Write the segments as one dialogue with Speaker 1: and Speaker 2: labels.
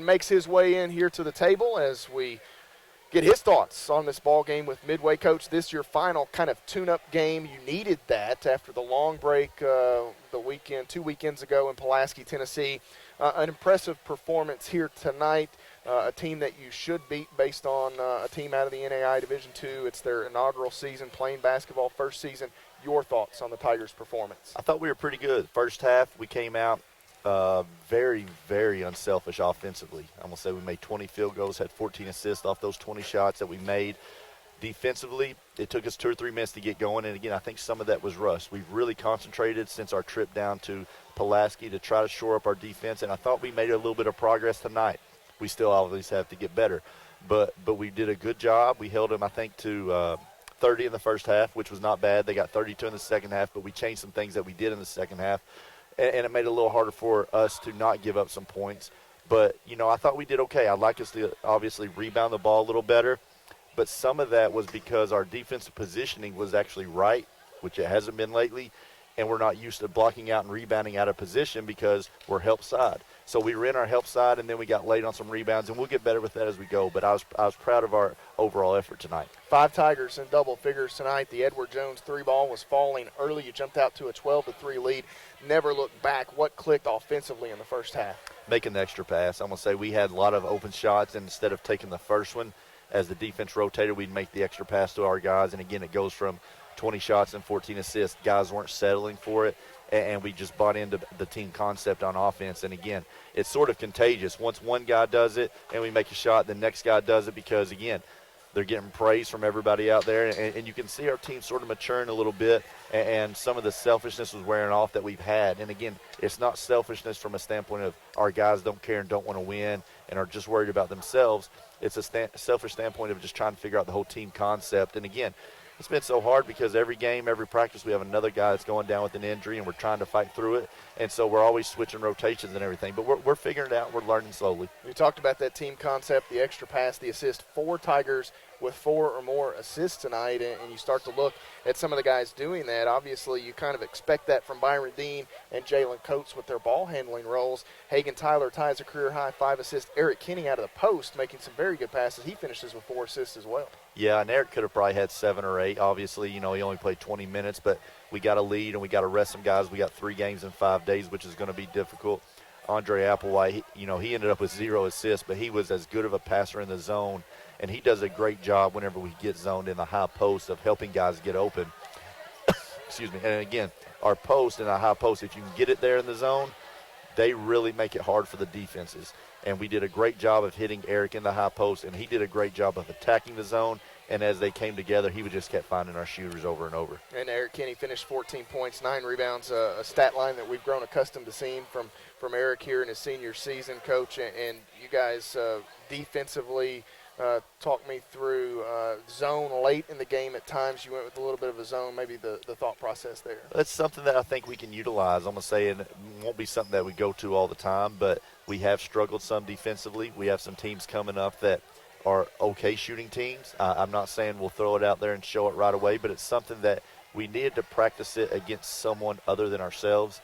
Speaker 1: makes his way in here to the table as we get his thoughts on this ball game with Midway. Coach, this your final kind of tune-up game. You needed that after the long break two weekends ago in Pulaski, Tennessee. An impressive performance here tonight. A team that you should beat based on a team out of the NAI Division II. It's their inaugural season playing basketball, first season. Your thoughts on the Tigers' performance?
Speaker 2: I thought we were pretty good. First half, we came out very, very unselfish offensively. I'm going to say we made 20 field goals, had 14 assists off those 20 shots that we made. Defensively, it took us 2 or 3 minutes to get going, and again, I think some of that was rust. We've really concentrated since our trip down to Pulaski to try to shore up our defense, and I thought we made a little bit of progress tonight. We still obviously have to get better, but we did a good job. We held them, I think, to 30 in the first half, which was not bad. They got 32 in the second half, but we changed some things that we did in the second half, and it made it a little harder for us to not give up some points. But, I thought we did okay. I'd like us to obviously rebound the ball a little better, but some of that was because our defensive positioning was actually right, which it hasn't been lately, and we're not used to blocking out and rebounding out of position because we're help side. So we were in our help side, and then we got late on some rebounds, and we'll get better with that as we go. But I was proud of our overall effort tonight.
Speaker 1: 5 Tigers in double figures tonight. The Edward Jones 3-ball was falling early. You jumped out to a 12-3 lead. Never looked back. What clicked offensively in the first half?
Speaker 2: Making the extra pass. I'm going to say we had a lot of open shots, and instead of taking the first one, as the defense rotated, we'd make the extra pass to our guys. And, again, it goes from 20 shots and 14 assists. Guys weren't settling for it, and we just bought into the team concept on offense. And, again, it's sort of contagious. Once one guy does it and we make a shot, the next guy does it because, again, they're getting praise from everybody out there. And you can see our team sort of maturing a little bit, and some of the selfishness was wearing off that we've had. And, again, it's not selfishness from a standpoint of our guys don't care and don't want to win and are just worried about themselves. It's a selfish standpoint of just trying to figure out the whole team concept. And, again, it's been so hard because every game, every practice, we have another guy that's going down with an injury, and we're trying to fight through it. And so we're always switching rotations and everything. But we're figuring it out. We're learning slowly.
Speaker 1: You talked about that team concept, the extra pass, the assist. 4 Tigers with 4 or more assists tonight, and you start to look at some of the guys doing that. Obviously, you kind of expect that from Byron Dean and Jalen Coates with their ball handling roles. Hagan Tyler ties a career-high 5 assists. Eric Kinney out of the post making some very good passes. He finishes with 4 assists as well.
Speaker 2: Yeah, and Eric could have probably had 7 or 8. Obviously, he only played 20 minutes, but we got a lead and we got to rest some guys. We got 3 games in 5 days, which is going to be difficult. Andre Applewhite, he ended up with 0 assists, but he was as good of a passer in the zone, and he does a great job whenever we get zoned in the high post of helping guys get open. Excuse me. And, again, our post and our high post, if you can get it there in the zone, they really make it hard for the defenses. And we did a great job of hitting Eric in the high post, and he did a great job of attacking the zone. And as they came together, he just kept finding our shooters over and over.
Speaker 1: And Eric Kinney finished 14 points, 9 rebounds, a stat line that we've grown accustomed to seeing from Eric here in his senior season, Coach. And you guys defensively talk me through zone late in the game at times. You went with a little bit of a zone, maybe the thought process there.
Speaker 2: That's something that I think we can utilize. I'm going to say it won't be something that we go to all the time, but we have struggled some defensively. We have some teams coming up that are okay shooting teams. I'm not saying we'll throw it out there and show it right away, but it's something that we needed to practice it against someone other than ourselves.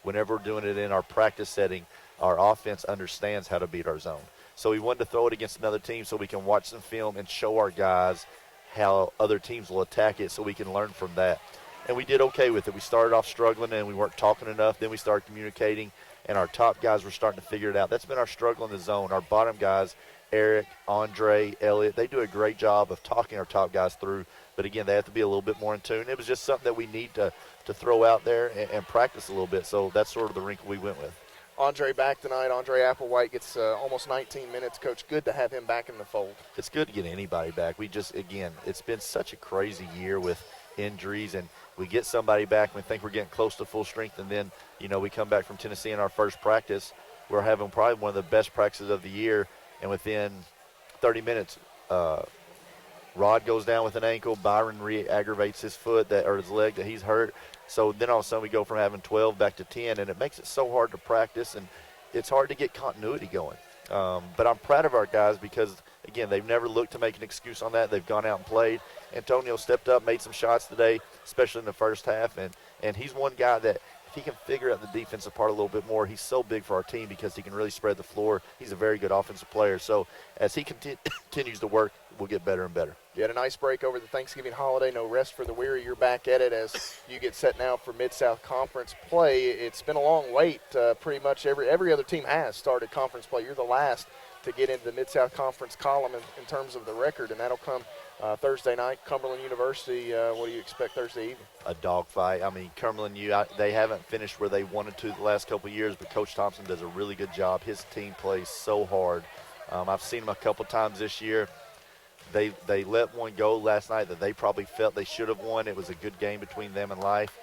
Speaker 2: Whenever we're doing it in our practice setting, our offense understands how to beat our zone. So we wanted to throw it against another team so we can watch some film and show our guys how other teams will attack it so we can learn from that. And we did okay with it. We started off struggling and we weren't talking enough. Then we started communicating, and our top guys were starting to figure it out. That's been our struggle in the zone. Our bottom guys, Eric, Andre, Elliott, they do a great job of talking our top guys through. But, again, they have to be a little bit more in tune. It was just something that we need to throw out there and practice a little bit. So that's sort of the wrinkle we went with.
Speaker 1: Andre back tonight. Andre Applewhite gets almost 19 minutes. Coach, good to have him back in the fold.
Speaker 2: It's good to get anybody back. We just, again, it's been such a crazy year with injuries, and we get somebody back and we think we're getting close to full strength, and then, we come back from Tennessee in our first practice. We're having probably one of the best practices of the year, and within 30 minutes, Rod goes down with an ankle. Byron re-aggravates his foot or his leg that he's hurt. So then all of a sudden we go from having 12 back to 10, and it makes it so hard to practice, and it's hard to get continuity going. But I'm proud of our guys because, again, they've never looked to make an excuse on that. They've gone out and played. Antonio stepped up, made some shots today, especially in the first half, and he's one guy that if he can figure out the defensive part a little bit more, he's so big for our team because he can really spread the floor. He's a very good offensive player. So as he continues to work, we'll get better and better.
Speaker 1: You had a nice break over the Thanksgiving holiday. No rest for the weary. You're back at it as you get set now for Mid-South Conference play. It's been a long wait. Pretty much every other team has started conference play. You're the last to get into the Mid-South Conference column in terms of the record, and that'll come Thursday night. Cumberland University, what do you expect Thursday evening?
Speaker 2: A dogfight. I mean, Cumberland U, they haven't finished where they wanted to the last couple of years, but Coach Thompson does a really good job. His team plays so hard. I've seen them a couple times this year. They let one go last night that they probably felt they should have won. It was a good game between them and Life.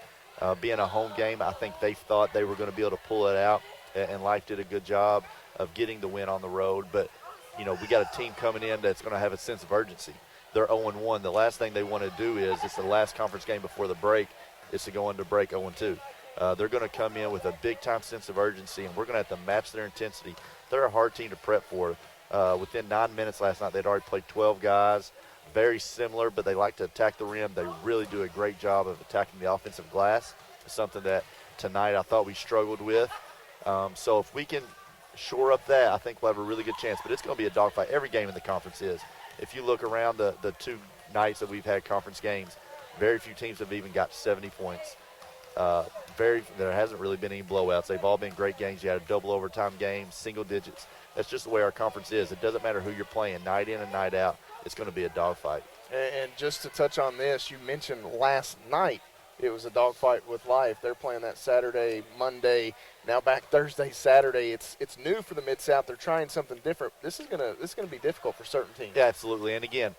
Speaker 2: Being a home game, I think they thought they were going to be able to pull it out, and Life did a good job of getting the win on the road. But, we got a team coming in that's going to have a sense of urgency. They're 0-1. The last thing they want to do is, it's the last conference game before the break, is to go into break 0-2. They're going to come in with a big-time sense of urgency, and we're going to have to match their intensity. They're a hard team to prep for. Within 9 minutes last night, they'd already played 12 guys. Very similar, but they like to attack the rim. They really do a great job of attacking the offensive glass. It's something that tonight I thought we struggled with. So if we can shore up that, I think we'll have a really good chance. But it's going to be a dogfight. Every game in the conference is. If you look around the 2 nights that we've had conference games, very few teams have even got 70 points. There hasn't really been any blowouts. They've all been great games. You had a double overtime game, single digits. That's just the way our conference is. It doesn't matter who you're playing, night in and night out. It's going to be a dogfight.
Speaker 1: And just to touch on this, you mentioned last night it was a dogfight with Life. They're playing that Saturday, Monday, now back Thursday, Saturday. It's new for the Mid-South. They're trying something different. This is gonna be difficult for certain teams.
Speaker 2: Yeah, absolutely. And again,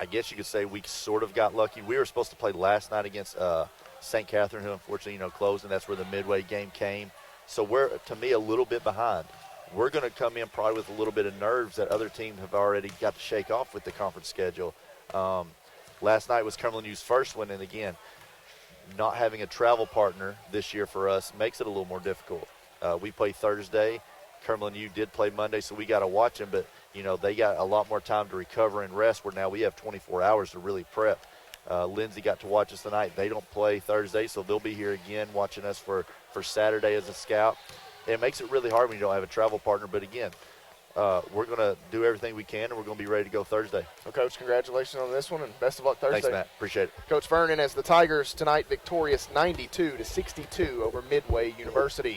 Speaker 2: I guess you could say we sort of got lucky. We were supposed to play last night against St. Catherine, who unfortunately closed, and that's where the Midway game came. So we're, to me, a little bit behind. We're going to come in probably with a little bit of nerves that other teams have already got to shake off with the conference schedule. Last night was Cumberland U's first one, and again, not having a travel partner this year for us makes it a little more difficult. We play Thursday. Cumberland U did play Monday, so we got to watch them, but they got a lot more time to recover and rest, where now we have 24 hours to really prep. Lindsay got to watch us tonight. They don't play Thursday, so they'll be here again watching us for Saturday as a scout. It makes it really hard when you don't have a travel partner, but again, we're going to do everything we can, and we're going to be ready to go Thursday.
Speaker 1: Well, Coach, congratulations on this one, and best of luck Thursday.
Speaker 2: Thanks, Matt. Appreciate it.
Speaker 1: Coach Vernon, as the Tigers tonight victorious 92-62 over Midway University.